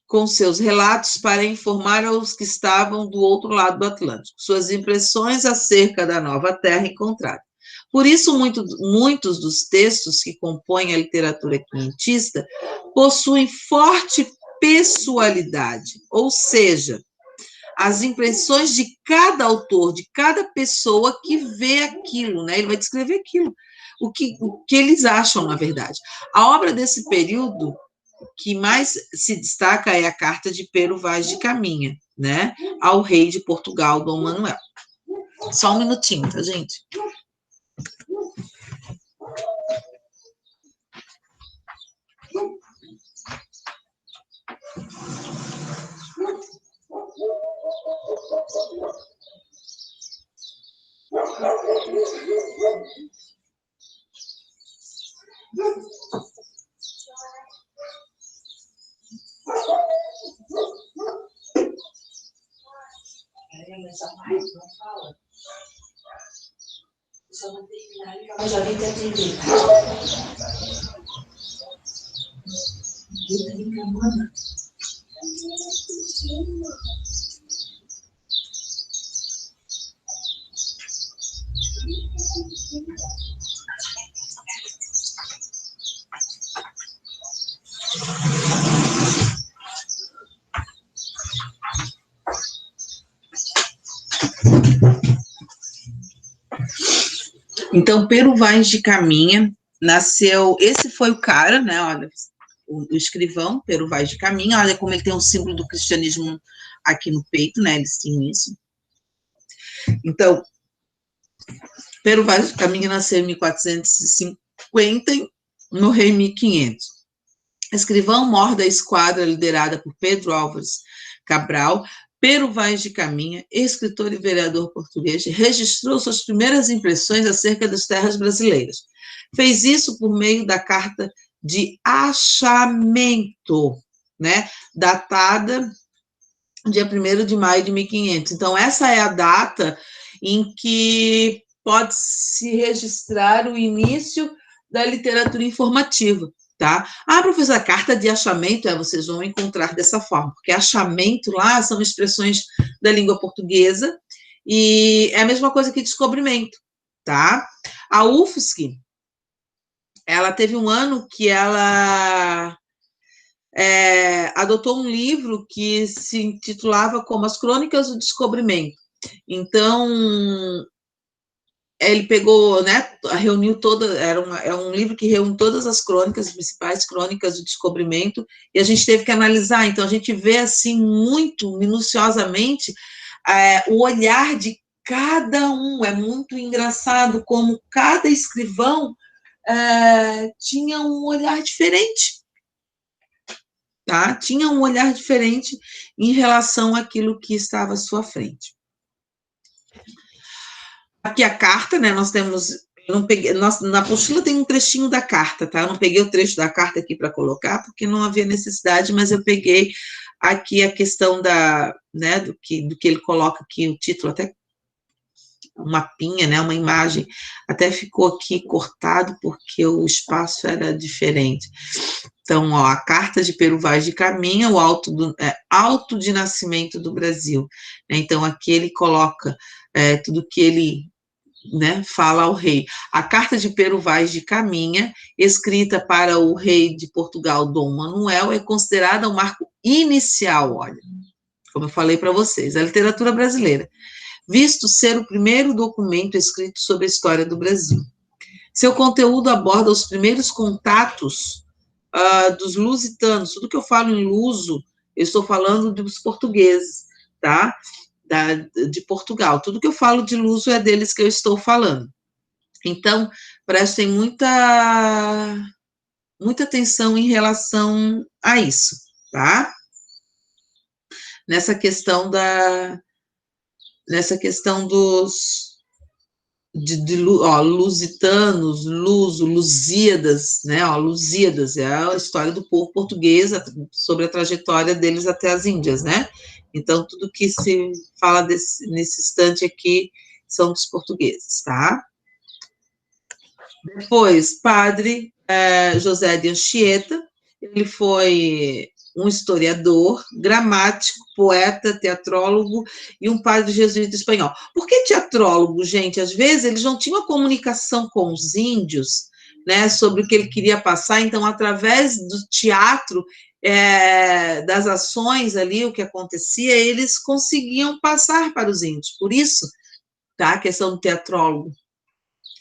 com seus relatos para informar aos que estavam do outro lado do Atlântico suas impressões acerca da nova terra encontrada. Por isso, muitos dos textos que compõem a literatura quinhentista possuem forte pessoalidade, ou seja, as impressões de cada autor, de cada pessoa que vê aquilo, né? Ele vai descrever aquilo, o que eles acham, na verdade. A obra desse período que mais se destaca é a carta de Pero Vaz de Caminha, né? Ao rei de Portugal, Dom Manuel. Só um minutinho, tá, gente? Então, Pero Vaz de Caminha nasceu, esse foi o cara, né, olha, o escrivão, Pero Vaz de Caminha, olha como ele tem um símbolo do cristianismo aqui no peito, né, eles tinham isso. Então, Pero Vaz de Caminha nasceu em 1450, morreu em 1500. Escrivão mor da esquadra liderada por Pedro Álvares Cabral, Pero Vaz de Caminha, escritor e vereador português, registrou suas primeiras impressões acerca das terras brasileiras. Fez isso por meio da carta de achamento, né, datada dia 1º de maio de 1500. Então, essa é a data em que pode-se registrar o início da literatura informativa. Tá? Ah, professora, carta de achamento, vocês vão encontrar dessa forma, porque achamento lá são expressões da língua portuguesa e é a mesma coisa que descobrimento, tá? A UFSC, ela teve um ano que ela adotou um livro que se intitulava como As Crônicas do Descobrimento. Então, ele pegou, né, reuniu é um livro que reúne todas as crônicas, as principais crônicas do descobrimento, e a gente teve que analisar, então a gente vê, assim, muito minuciosamente o olhar de cada um, é muito engraçado como cada escrivão tinha um olhar diferente, tá? Tinha um olhar diferente em relação àquilo que estava à sua frente. Aqui a carta, né, nós temos, eu não peguei, na apostila tem um trechinho da carta, tá? Eu não peguei o trecho da carta aqui para colocar, porque não havia necessidade, mas eu peguei aqui a questão né, do que ele coloca aqui, o título, até um mapinha, né, uma imagem, até ficou aqui cortado, porque o espaço era diferente. Então, ó, a carta de Pero Vaz de Caminha, o auto de nascimento do Brasil. Então, aqui ele coloca tudo que ele, né, fala ao rei. A carta de Pero Vaz de Caminha, escrita para o rei de Portugal, Dom Manuel, é considerada um marco inicial, olha, como eu falei para vocês, a literatura brasileira, visto ser o primeiro documento escrito sobre a história do Brasil. Seu conteúdo aborda os primeiros contatos dos lusitanos. Tudo que eu falo em luso, eu estou falando dos portugueses, tá? De Portugal. Tudo que eu falo de luso é deles que eu estou falando. Então, prestem muita atenção em relação a isso, tá? Nessa questão dos lusitanos, Lusíadas, né? Lusíadas é a história do povo português sobre a trajetória deles até as Índias, né? Então, tudo que se fala nesse instante aqui são dos portugueses, tá? Depois, padre José de Anchieta, ele foi um historiador, gramático, poeta, teatrólogo e um padre jesuíta espanhol. Por que teatrólogo, gente? Às vezes eles não tinham a comunicação com os índios, né, sobre o que ele queria passar, então, através do teatro, das ações ali, o que acontecia, eles conseguiam passar para os índios. Por isso, tá, a questão do teatrólogo.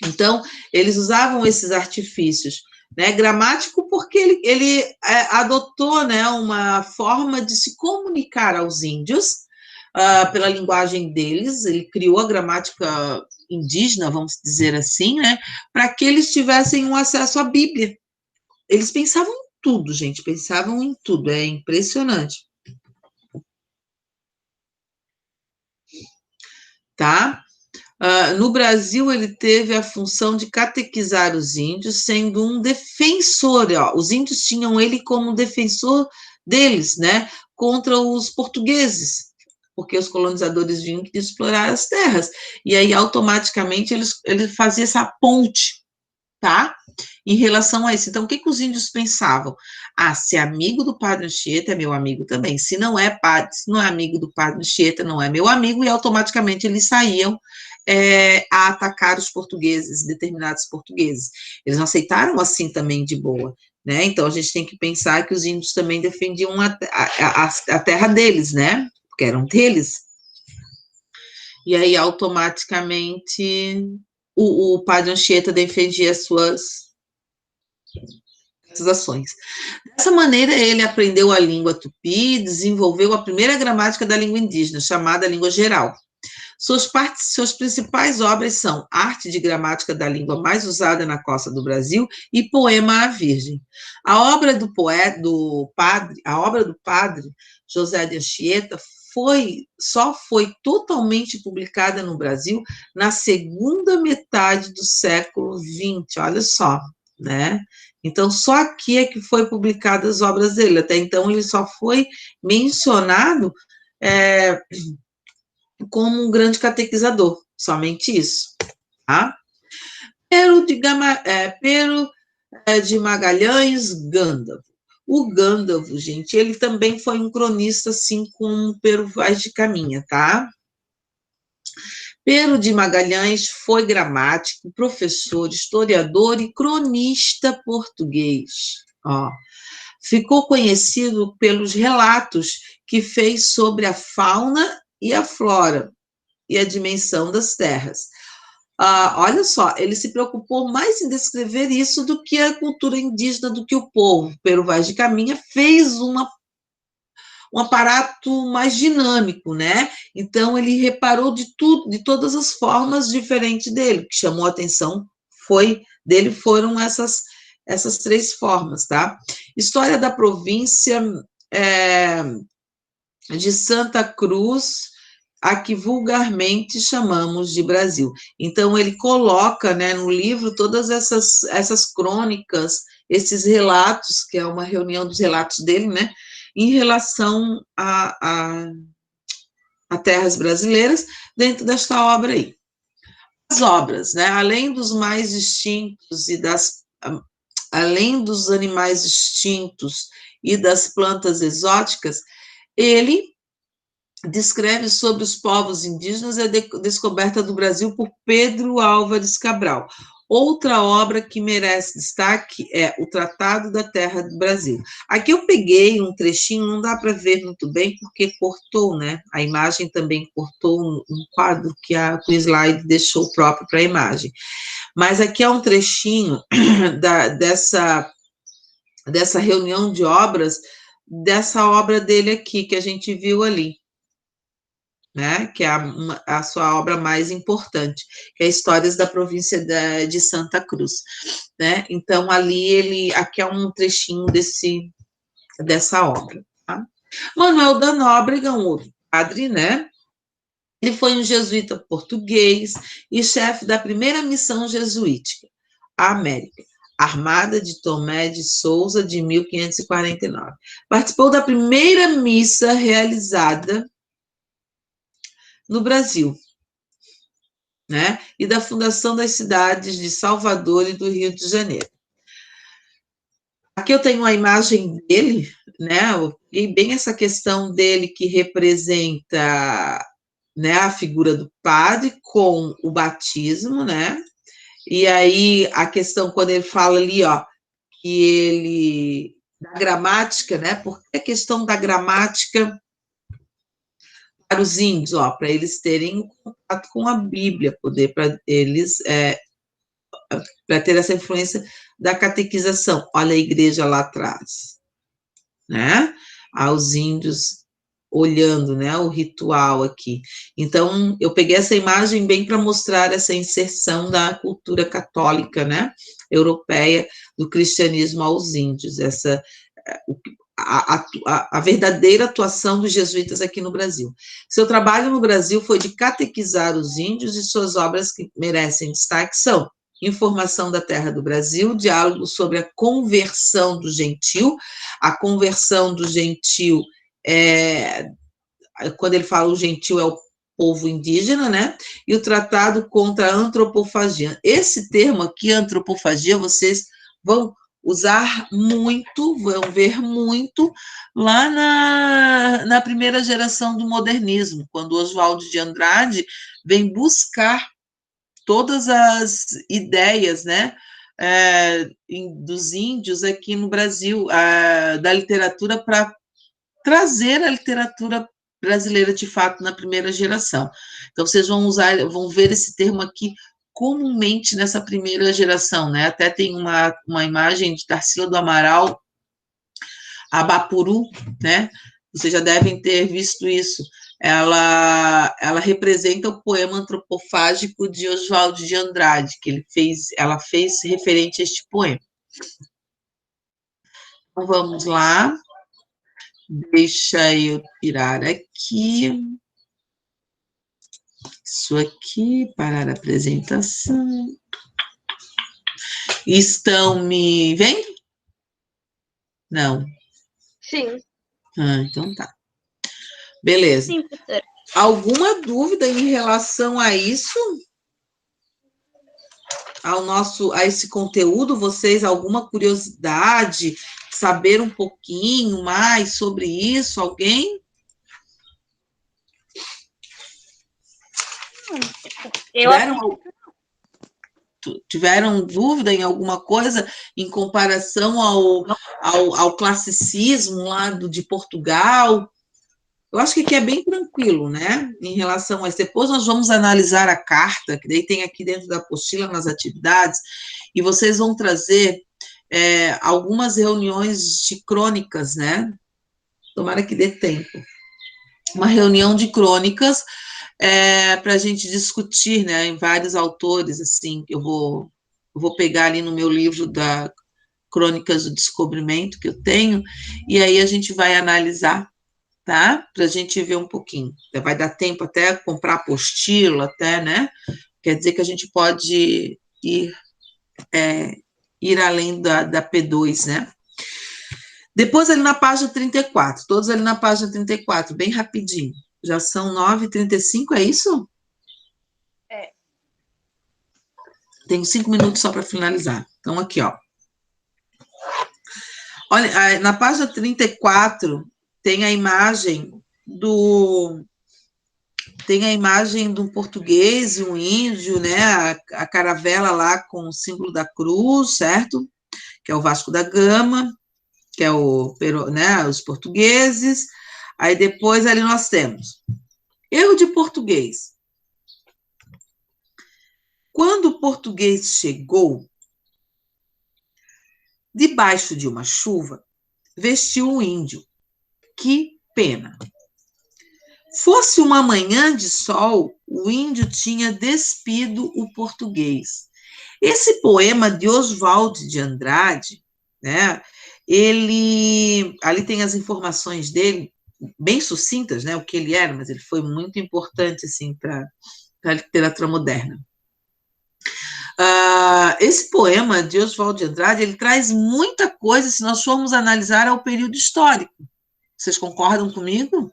Então, eles usavam esses artifícios, né? Gramático porque ele adotou, né, uma forma de se comunicar aos índios pela linguagem deles, ele criou a gramática indígena, vamos dizer assim, né, para que eles tivessem um acesso à Bíblia. Eles pensavam em tudo, gente, pensavam em tudo, é impressionante. Tá? No Brasil, ele teve a função de catequizar os índios, sendo um defensor, os índios tinham ele como defensor deles, né, contra os portugueses, porque os colonizadores vinham explorar as terras, e aí, automaticamente, ele fazia essa ponte, tá, em relação a isso. Então, o que os índios pensavam? Se é amigo do padre Anchieta, é meu amigo também, se não é amigo do padre Anchieta, não é meu amigo, e automaticamente eles saíam a atacar os portugueses, determinados portugueses. Eles não aceitaram assim também de boa, né? Então, a gente tem que pensar que os índios também defendiam a terra deles, né? Porque eram deles. E aí, automaticamente, o padre Anchieta defendia essas ações. Dessa maneira, ele aprendeu a língua tupi, desenvolveu a primeira gramática da língua indígena, chamada língua geral. Suas principais obras são Arte de Gramática da Língua Mais Usada na Costa do Brasil e Poema à Virgem. A obra do padre José de Anchieta só foi totalmente publicada no Brasil na segunda metade do século XX, olha só, né? Então, só aqui é que foi publicadas as obras dele, até então ele só foi mencionado como um grande catequizador, somente isso, tá? Pero de Magalhães Gândavo. O Gândavo, gente, ele também foi um cronista, assim como o Pero Vaz de Caminha, tá? Pero de Magalhães foi gramático, professor, historiador e cronista português. Ficou conhecido pelos relatos que fez sobre a fauna e a flora e a dimensão das terras. Olha só, ele se preocupou mais em descrever isso do que a cultura indígena, do que o povo. Pero Vaz de Caminha fez um aparato mais dinâmico, né? Então, ele reparou de tudo, de todas as formas diferentes dele. O que chamou a atenção foram essas três formas, tá? História da província de Santa Cruz, a que vulgarmente chamamos de Brasil. Então, ele coloca, né, no livro todas essas crônicas, esses relatos, que é uma reunião dos relatos dele, né, em relação a terras brasileiras, dentro desta obra aí. As obras, né, além dos mais extintos além dos animais extintos e das plantas exóticas, ele descreve sobre os povos indígenas e a descoberta do Brasil por Pedro Álvares Cabral. Outra obra que merece destaque é o Tratado da Terra do Brasil. Aqui eu peguei um trechinho, não dá para ver muito bem, porque cortou, né? A imagem também cortou um quadro que o slide deixou próprio para a imagem. Mas aqui é um trechinho dessa reunião de obras, dessa obra dele aqui, que a gente viu ali, né, que é a sua obra mais importante, que é Histórias da Província de Santa Cruz, né? Então, aqui é um trechinho dessa obra, tá? Manuel da Nóbrega, um outro padre, né, Ele foi um jesuíta português e chefe da primeira missão jesuítica à América, Armada de Tomé de Souza, de 1549. Participou da primeira missa realizada no Brasil, né? E da fundação das cidades de Salvador e do Rio de Janeiro. Aqui eu tenho a imagem dele, né? E bem essa questão dele que representa, né, a figura do padre com o batismo, né? E aí a questão quando ele fala ali, ó, que ele da gramática, né? Porque a questão da gramática para os índios, ó, para eles terem contato com a Bíblia, poder para eles para ter essa influência da catequização. Olha a igreja lá atrás, né? Aos índios olhando, né, o ritual aqui. Então, eu peguei essa imagem bem para mostrar essa inserção da cultura católica, né, europeia, do cristianismo aos índios, essa a verdadeira atuação dos jesuítas aqui no Brasil. Seu trabalho no Brasil foi de catequizar os índios e suas obras que merecem destaque são Informação da Terra do Brasil, diálogo sobre a conversão do gentil. A conversão do gentil, quando ele fala o gentil é o povo indígena, né? E o Tratado contra a Antropofagia. Esse termo aqui, antropofagia, vocês vão usar muito, vão ver muito lá na primeira geração do modernismo, quando Oswald de Andrade vem buscar todas as ideias, né, dos índios aqui no Brasil, da literatura, para trazer a literatura brasileira de fato na primeira geração. Então, vocês vão ver esse termo aqui comumente nessa primeira geração, né? Até tem uma imagem de Tarsila do Amaral, Abapuru, né? Vocês já devem ter visto isso. Ela representa o poema antropofágico de Oswald de Andrade, que ela fez referente a este poema. Então, vamos lá. Deixa eu tirar aqui. Isso aqui, parar a apresentação. Estão me vendo? Não. Sim. Então tá. Beleza. Sim, professora. Alguma dúvida em relação a isso? A esse conteúdo? Vocês, alguma curiosidade? Saber um pouquinho mais sobre isso? Alguém? Tiveram dúvida em alguma coisa em comparação ao classicismo lá de Portugal? Eu acho que aqui é bem tranquilo, né? Em relação a isso. Depois nós vamos analisar a carta, que daí tem aqui dentro da apostila, nas atividades, e vocês vão trazer algumas reuniões de crônicas, né? Tomara que dê tempo. Uma reunião de crônicas para a gente discutir, né? Em vários autores, assim, eu vou pegar ali no meu livro da Crônicas do Descobrimento, que eu tenho, e aí a gente vai analisar, tá? Para a gente ver um pouquinho. Vai dar tempo até comprar apostila, até, né? Quer dizer que a gente pode ir além da P2, né? Depois, ali na página 34, todos ali na página 34, bem rapidinho. Já são 9h35, é isso? É. Tenho 5 minutos só para finalizar. Então, aqui, ó. Olha, na página 34, tem a imagem do português e um índio, né? A caravela lá com o símbolo da cruz, certo? Que é o Vasco da Gama, que é né, os portugueses. Aí depois ali nós temos erro de português. Quando o português chegou, debaixo de uma chuva, vestiu um índio. Que pena. Fosse uma manhã de sol, o índio tinha despido o português. Esse poema de Oswald de Andrade, né? Ali tem as informações dele, bem sucintas, né, o que ele era, mas ele foi muito importante, assim, para a literatura moderna. Esse poema de Oswald de Andrade, ele traz muita coisa, se nós formos analisar, ao período histórico. Vocês concordam comigo?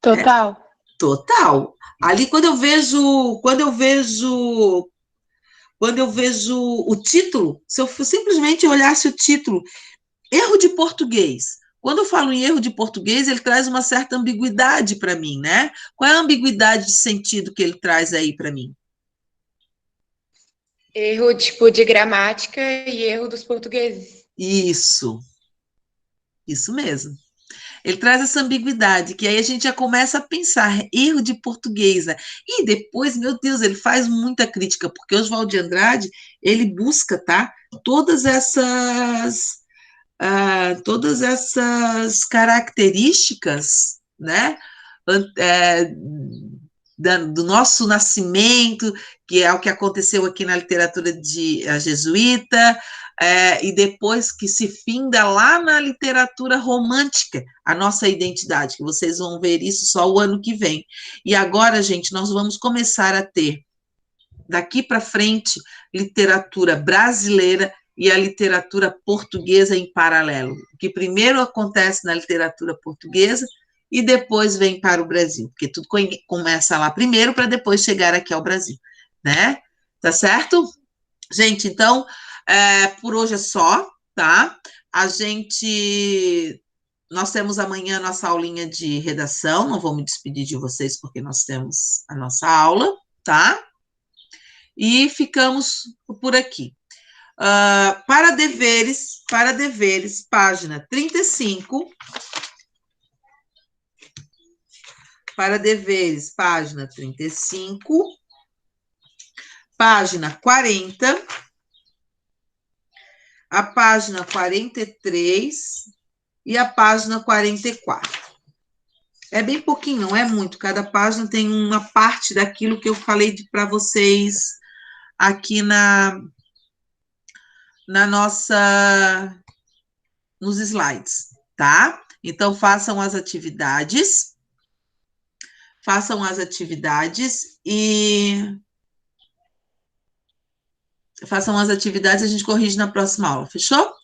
Total. Total. Ali, quando eu vejo o título, se eu simplesmente olhasse o título, erro de português. Quando eu falo em erro de português, ele traz uma certa ambiguidade para mim, né? Qual é a ambiguidade de sentido que ele traz aí para mim? Erro, tipo, de gramática e erro dos portugueses. Isso mesmo. Ele traz essa ambiguidade, que aí a gente já começa a pensar, erro de português, né? E depois, meu Deus, ele faz muita crítica, porque Oswald de Andrade, ele busca, tá? Todas essas características, né? Do nosso nascimento, que é o que aconteceu aqui na literatura jesuíta, e depois que se finda lá na literatura romântica, a nossa identidade, que vocês vão ver isso só o ano que vem. E agora, gente, nós vamos começar a ter, daqui para frente, literatura brasileira e a literatura portuguesa em paralelo, que primeiro acontece na literatura portuguesa e depois vem para o Brasil, porque tudo começa lá primeiro para depois chegar aqui ao Brasil, né? Tá certo? Gente, então, por hoje é só, tá? Nós temos amanhã a nossa aulinha de redação, não vou me despedir de vocês porque nós temos a nossa aula, tá? E ficamos por aqui. Para deveres, página 35. Para deveres, página 35. Página 40. A página 43 e a página 44. É bem pouquinho, não é muito. Cada página tem uma parte daquilo que eu falei para vocês aqui nos slides, tá? Então, façam as atividades e a gente corrige na próxima aula, fechou?